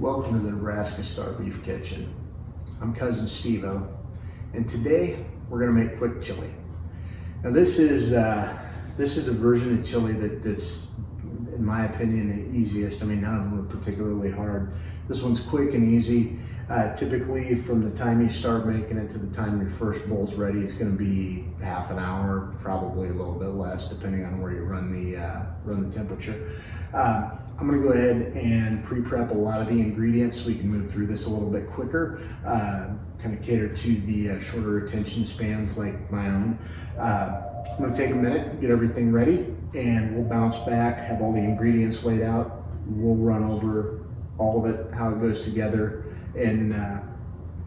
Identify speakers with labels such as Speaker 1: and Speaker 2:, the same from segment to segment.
Speaker 1: Welcome to the Nebraska Star Beef Kitchen. I'm Cousin Steve-O, and today we're gonna make quick chili. Now this is a version of chili that's, in my opinion, the easiest. I mean, none of them are particularly hard. This one's quick and easy. Typically, from the time you start making it to the time your first bowl's ready, it's gonna be half an hour, probably a little bit less, depending on where you run the temperature. I'm gonna go ahead and pre-prep a lot of the ingredients so we can move through this a little bit quicker, kind of cater to the shorter attention spans like my own. I'm gonna take a minute, get everything ready, and we'll bounce back, have all the ingredients laid out. We'll run over all of it, how it goes together, and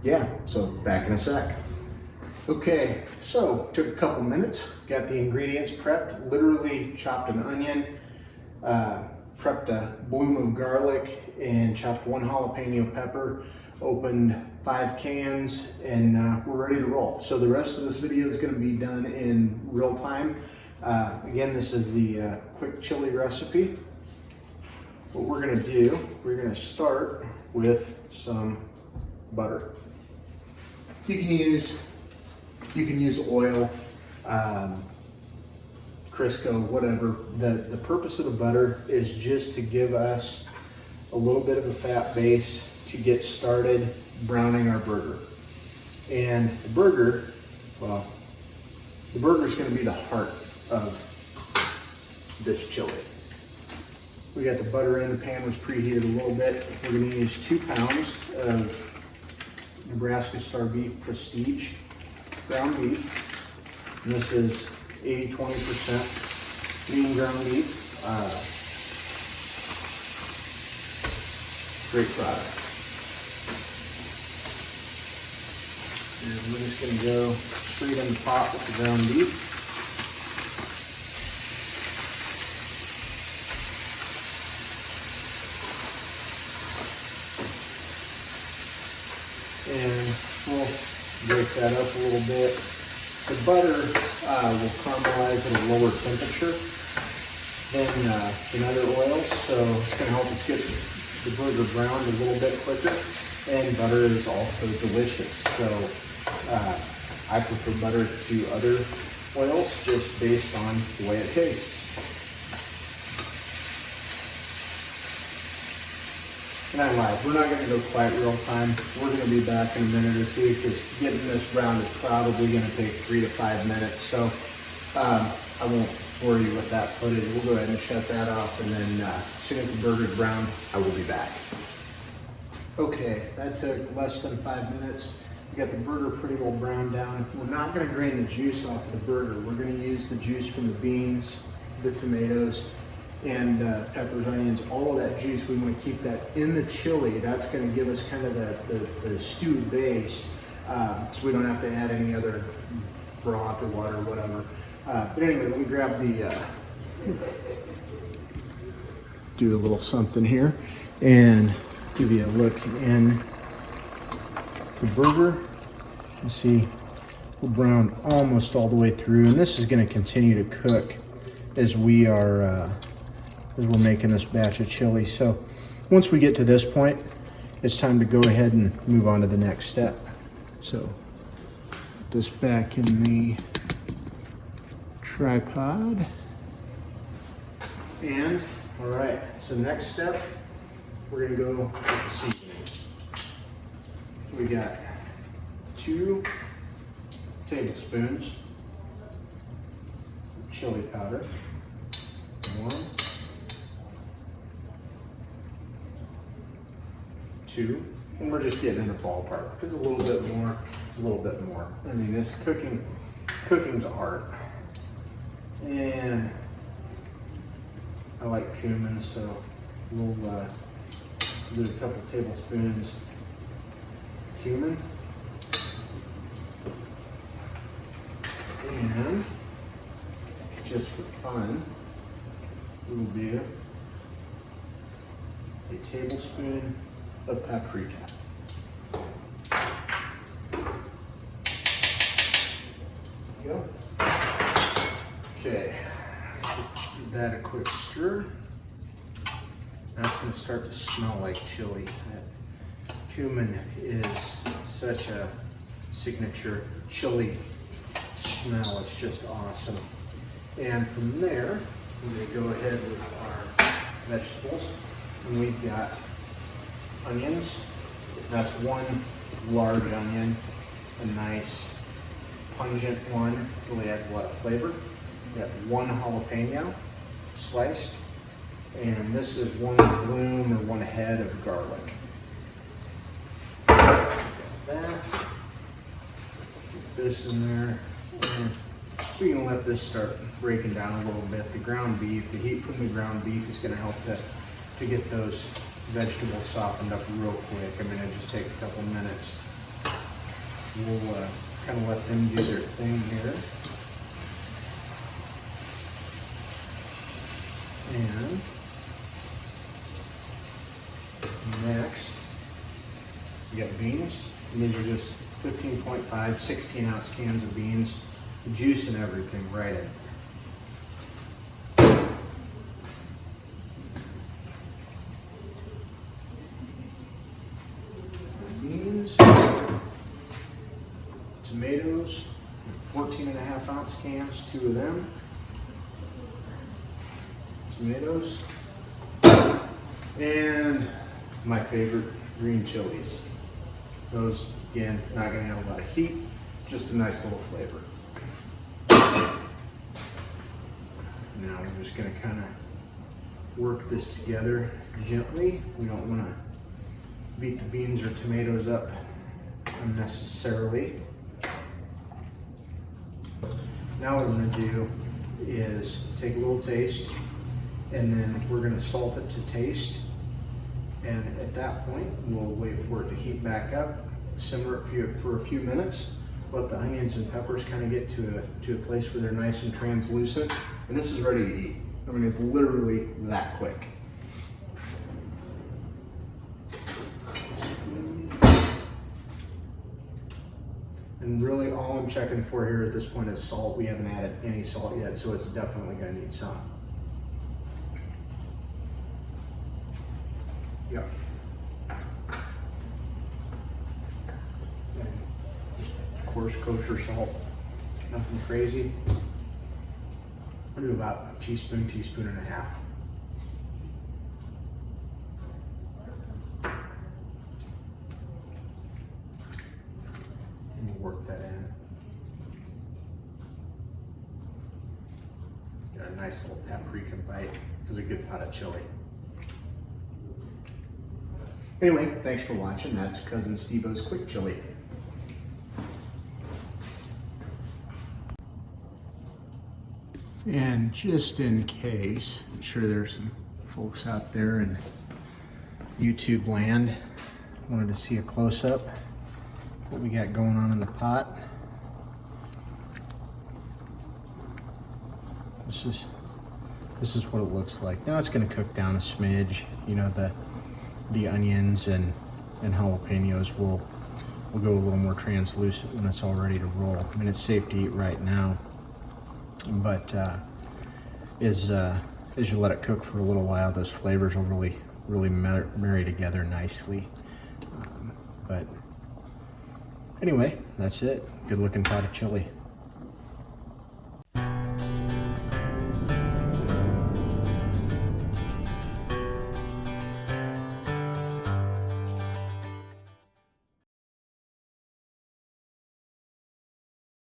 Speaker 1: yeah, so back in a sec. Okay, so took a couple minutes, got the ingredients prepped, literally chopped an onion, prepped a bloom of garlic and chopped 1 jalapeno pepper, opened 5 cans, and we're ready to roll. So the rest of this video is going to be done in real time. Again, this is the quick chili recipe. What we're going to do, we're going to start with some butter. You can use oil, Crisco, whatever. The purpose of the butter is just to give us a little bit of a fat base to get started browning our burger. And the burger, well, the burger is going to be the heart of this chili. We got the butter in, the pan was preheated a little bit. We're going to use 2 pounds of Nebraska Star Beef Prestige ground beef. And this is 80-20% lean ground beef. Great product. And we're just going to go straight in the pot with the ground beef. And we'll break that up a little bit. The butter will caramelize at a lower temperature than other oils, so it's going to help us get the burger browned a little bit quicker. And butter is also delicious, so I prefer butter to other oils just based on the way it tastes. And I lied, we're not going to go quite real time. We're going to be back in a minute or two because getting this browned is probably going to take 3 to 5 minutes. So I won't bore you with that footage. We'll go ahead and shut that off, and then as soon as the burger's browned, I will be back. Okay, that took less than 5 minutes. We got the burger pretty well browned down. We're not going to drain the juice off of the burger. We're going to use the juice from the beans, the tomatoes, and peppers, onions, all of that juice. We want to keep that in the chili. That's going to give us kind of the stewed base, so we don't have to add any other broth or water or whatever. But anyway, let me grab the, do a little something here and give you a look in the burger. You see we're browned almost all the way through, and this is going to continue to cook as we are as we're making this batch of chili. So once we get to this point, it's time to go ahead and move on to the next step. So put this back in the tripod. And all right, so next step, we're gonna go with the seasonings. We got 2 tablespoons of chili powder, 1, 2, and we're just getting in a ballpark. If it's a little bit more, it's a little bit more. I mean, this cooking's art. And I like cumin, so we'll do a couple tablespoons cumin. And just for fun, we'll do a tablespoon of paprika. There you go. Okay, give that a quick stir. That's going to start to smell like chili. That Cumin is such a signature chili smell. It's just awesome. And from there, I'm going to go ahead with our vegetables. And we've got onions. That's one large onion, a nice pungent one, really adds a lot of flavor. We got one jalapeno sliced, and this is one bloom or one head of garlic. Got that. Put this in there. And we're gonna let this start breaking down a little bit. The ground beef, the heat from the ground beef is gonna help to get those vegetables softened up real quick. I mean, it just takes a couple minutes. We'll kind of let them do their thing here. And next, we got beans. And these are just 15.5, 16 ounce cans of beans. Juice and everything right in. Beans, tomatoes, 14.5 ounce cans, 2 of them. Tomatoes, and my favorite, green chilies. Those, again, not gonna have a lot of heat, just a nice little flavor. Now we're just gonna kind of work this together gently. We don't wanna beat the beans or tomatoes up unnecessarily. Now what I'm gonna do is take a little taste, and then we're gonna salt it to taste. And at that point, we'll wait for it to heat back up, simmer it for a few minutes, let the onions and peppers kind of get to a place where they're nice and translucent, and this is ready to eat. I mean, it's literally that quick. And really all I'm checking for here at this point is salt. We haven't added any salt yet, so it's definitely gonna need some. Yep. And of course, kosher salt. Nothing crazy. I'll do about a teaspoon, teaspoon and a half. And we'll work that in. Got a nice little paprika bite. It's a good pot of chili. Anyway, thanks for watching. That's Cousin Steve-O's Quick Chili. And just in case, I'm sure there's some folks out there in YouTube land wanted to see a close-up what we got going on in the pot. This is what it looks like. Now it's going to cook down a smidge. You know, the onions and jalapenos will go a little more translucent when it's all ready to roll. I mean, it's safe to eat right now, but as you let it cook for a little while, those flavors will really marry together nicely. But anyway, that's it. Good looking pot of chili.